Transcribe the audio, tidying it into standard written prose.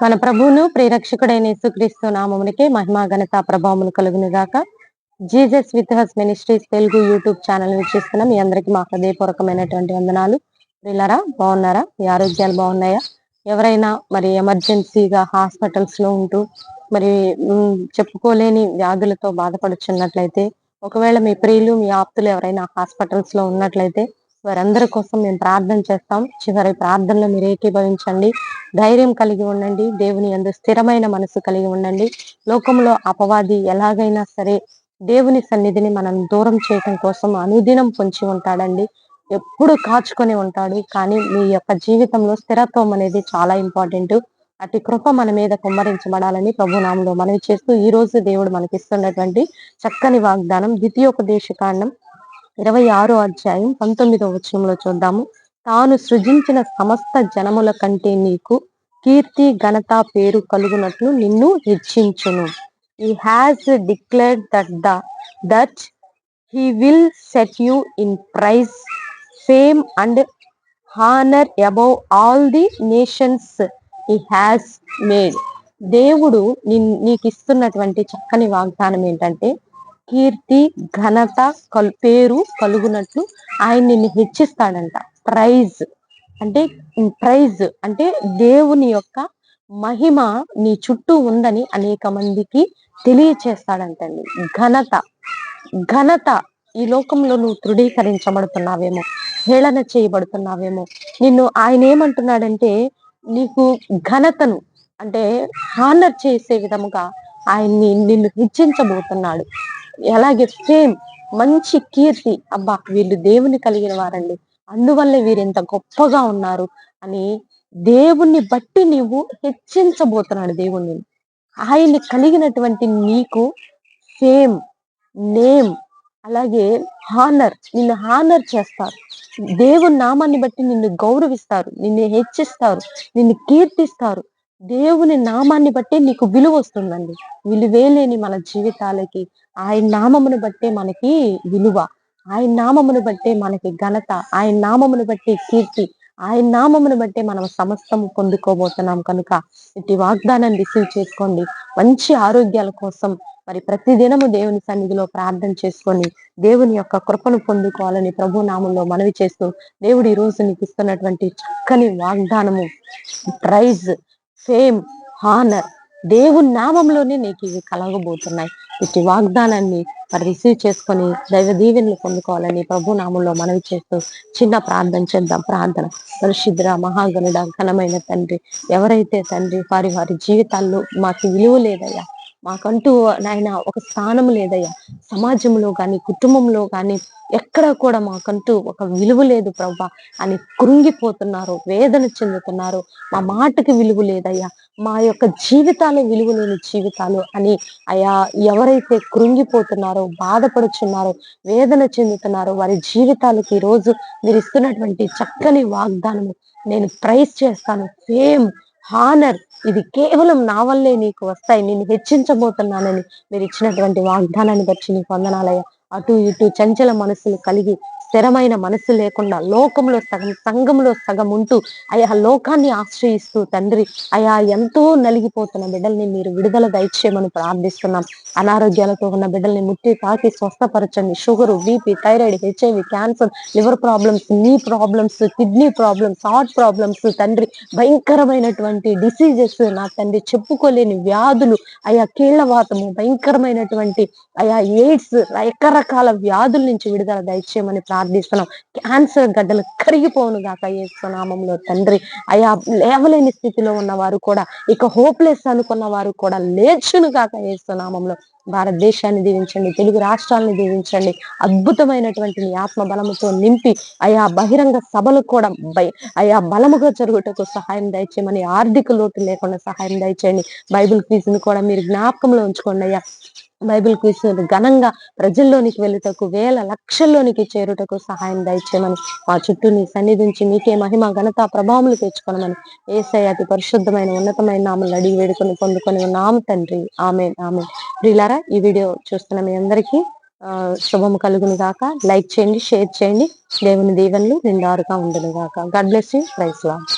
మన ప్రభువును ప్రియరక్షకుడైన యేసుక్రీస్తు నామమునకే మహిమ ఘనత ప్రభావములు కలుగును గాక. Jesus with has ministries Telugu YouTube channel వీక్షిస్తున్న మీ అందరికీ మా హృదయపూర్వకమైనటువంటి వందనాలు. ప్రియులారా, బాగున్నారా? మీ ఆరోగ్యాలు బాగున్నాయా? ఎవరైనా మరి ఎమర్జెన్సీగా హాస్పిటల్స్ లో ఉంటూ మరి చెప్పుకోలేని వ్యాధులతో బాధపడుచున్నట్లయితే, ఒకవేళ మీ ప్రియులు మీ ఆప్తులు ఎవరైనా హాస్పిటల్స్ లో ఉన్నట్లయితే వారందరి కోసం మేము ప్రార్థన చేస్తాం. చివరి ప్రార్థనలో మీరు ఏకీభవించండి. ధైర్యం కలిగి ఉండండి. దేవుని యందు స్థిరమైన మనసు కలిగి ఉండండి. లోకంలో అపవాది ఎలాగైనా సరే దేవుని సన్నిధిని మనం దూరం చేయటం కోసం అనుదినం పొంచి ఉంటాడండి. ఎప్పుడు కాచుకొని ఉంటాడు. కానీ మీ యొక్క జీవితంలో స్థిరత్వం అనేది చాలా ఇంపార్టెంట్. అటు కృప మన మీద కుమ్మరించబడాలని ప్రభునామంలో మనవి చేస్తూ, ఈ రోజు దేవుడు మనకిస్తున్నటువంటి చక్కని వాగ్దానం ద్వితీయోపదేశ కాండం 26వ అధ్యాయం 19వ వచనంలో చూద్దాము. తాను సృజించిన సమస్త జనముల కంటే నీకు కీర్తి ఘనత పేరు కలుగునట్లు నిన్ను హెచ్చించును. He has declared that he will set you in praise, fame and honor above all the nations he has made. దేవుడు నీకు ఇస్తున్నటువంటి చక్కని వాగ్దానం ఏంటంటే, కీర్తి ఘనత పేరు కలుగునట్లు ఆయన నిన్ను హెచ్చిస్తాడంట. ప్రైజ్ అంటే దేవుని యొక్క మహిమ నీ చుట్టూ ఉందని అనేక మందికి తెలియచేస్తాడంటండి. ఘనత ఈ లోకంలో నువ్వు తృఢీకరించబడుతున్నావేమో, హేళన చేయబడుతున్నావేమో. నిన్ను ఆయన ఏమంటున్నాడంటే, నీకు ఘనతను అంటే హానర్ చేసే విధముగా ఆయన్ని నిన్ను హెచ్చించబోతున్నాడు. అలాగే ఫేమ్, మంచి కీర్తి, అబ్బా వీళ్ళు దేవుని కలిగిన వారండి, అందువల్లే వీరింత గొప్పగా ఉన్నారు అని దేవుణ్ణి బట్టి నీవు హెచ్చించబోతున్నాడు. దేవుణ్ణి ఆయన్ని కలిగినటువంటి నీకు ఫేమ్, నేమ్, అలాగే నిన్ను హానర్ చేస్తారు. దేవుని నామాన్ని బట్టి నిన్ను గౌరవిస్తారు, నిన్ను హెచ్చిస్తారు, నిన్ను కీర్తిస్తారు. దేవుని నామాన్ని బట్టే నీకు విలువ వస్తుందండి. విలువేలేని మన జీవితాలకి ఆయన నామమును బట్టే మనకి విలువ, ఆయన నామమును బట్టే మనకి ఘనత, ఆయన నామమును బట్టే కీర్తి, ఆయన నామమును బట్టే మనం సమస్తము పొందుకోబోతున్నాం. కనుక ఇట్టి వాగ్దానాన్ని రిసీవ్ చేసుకోండి. మంచి ఆరోగ్యాల కోసం మరి ప్రతిదినము దేవుని సన్నిధిలో ప్రార్థన చేసుకొని దేవుని యొక్క కృపను పొందుకోవాలని ప్రభు నామంలో మనవి చేస్తూ, దేవుడు ఈ రోజు నీకు ఇస్తున్నటువంటి చక్కని వాగ్దానము ప్రైజ్, ఫేమ్, హానర్ దేవుని నామంలోనే నీకు ఇవి కలగబోతున్నాయి. ఇట్టి వాగ్దానాన్ని మరి రిసీవ్ చేసుకొని దైవ దీవెనలు పొందుకోవాలని ప్రభు నామంలో మనవి చేస్తూ చిన్న ప్రార్థన చేద్దాం. ప్రార్థన. పరిశుద్ధ మహాగణుడ ఘనమైన తండ్రి, ఎవరైతే తండ్రి వారి జీవితాల్లో మాకు విలువ లేదయ్యా, మాకంటూ నాయన ఒక స్థానం లేదయ్యా, సమాజంలో కానీ కుటుంబంలో కానీ ఎక్కడ కూడా మాకంటూ ఒక విలువ లేదు ప్రభా అని కృంగిపోతున్నారు, వేదన చెందుతున్నారు. మా మాటకి విలువ లేదయ్యా, మా యొక్క జీవితాలు విలువ లేని జీవితాలు అని అయా ఎవరైతే కృంగిపోతున్నారో, బాధపడుచున్నారో, వేదన చెందుతున్నారో వారి జీవితాలకి ఈ రోజు మీరు ఇస్తున్నటువంటి చక్కని వాగ్దానము నేను ప్రైజ్ చేస్తాను. ఫేమ్, హానర్ ఇది కేవలం నా వల్లే నీకు వస్తాయి, నేను హెచ్చించబోతున్నానని మీరు ఇచ్చినటువంటి వాగ్దానాన్ని బట్టి నీకు వందనాలయ్యా. అటు ఇటు చంచల మనసులు కలిగి స్థిరమైన మనసు లేకుండా లోకంలో సగం, సంఘంలో సగం ఉంటూ అయా లోకాన్ని ఆశ్రయిస్తూ తండ్రి అయా ఎంతో నలిగిపోతున్న బిడ్డల్ని మీరు విడుదల దయచేయమని ప్రార్థిస్తున్నాం. అనారోగ్యాలతో ఉన్న బిడ్డల్ని ముట్టి తాకి స్వస్థపరచండి. Sugar, BP, thyroid, HIV, cancer, liver problems, knee problems, kidney problems, heart problems తండ్రి, భయంకరమైనటువంటి డిసీజెస్ నా తండ్రి, చెప్పుకోలేని వ్యాధులు, అయా కీళ్లవాతము, భయంకరమైనటువంటి అయా ఎయిడ్స్, రకరకాల వ్యాధుల నుంచి విడుదల దయచేయమని ప్రార్థిస్తున్నాం. క్యాన్సర్ గడ్డలు కరిగిపోను గాక యేసు నామములో తండ్రి. అయా లేవలేని స్థితిలో ఉన్నవారు కూడా, ఇక హోప్లెస్ అనుకున్న వారు కూడా లేచును గాక యేసు నామములో. భారతదేశాన్ని దీవించండి, తెలుగు రాష్ట్రాలను దీవించండి. అద్భుతమైనటువంటి మీ ఆత్మ బలముతో నింపి అయా బహిరంగ సభలు కూడా అయా బలముగా జరుగుటకు సహాయం దయచేయమని, ఆర్థిక లోటు లేకుండా సహాయం దయచేయండి. బైబిల్ క్విజ్ ని కూడా మీరు జ్ఞాపకంలో ఉంచుకోండి అయ్యా. బైబిల్ క్విజ్ ఘనంగా ప్రజల్లోనికి వెళ్ళుటకు, వేల లక్షల్లోనికి చేరుటకు సహాయం దయచేయమని, మా చుట్టూ నీ సన్నిధించి మీకే మహిమ ఘనత ప్రభావములు తెచ్చుకోనమని యేసయ్య అతి పరిశుద్ధమైన ఉన్నతమైన నామములు అడిగి వేడుకొని పొందుకొని ఉన్నాము తండ్రి. ఆమేన్, ఆమేన్. ప్రియులారా, ఈ వీడియో చూస్తున్న మీ అందరికీ శుభము కలుగును గాక. లైక్ చేయండి, షేర్ చేయండి. దేవుని దీవెనలు నిండారుగా ఉండును గాక. God bless you. Praise lord.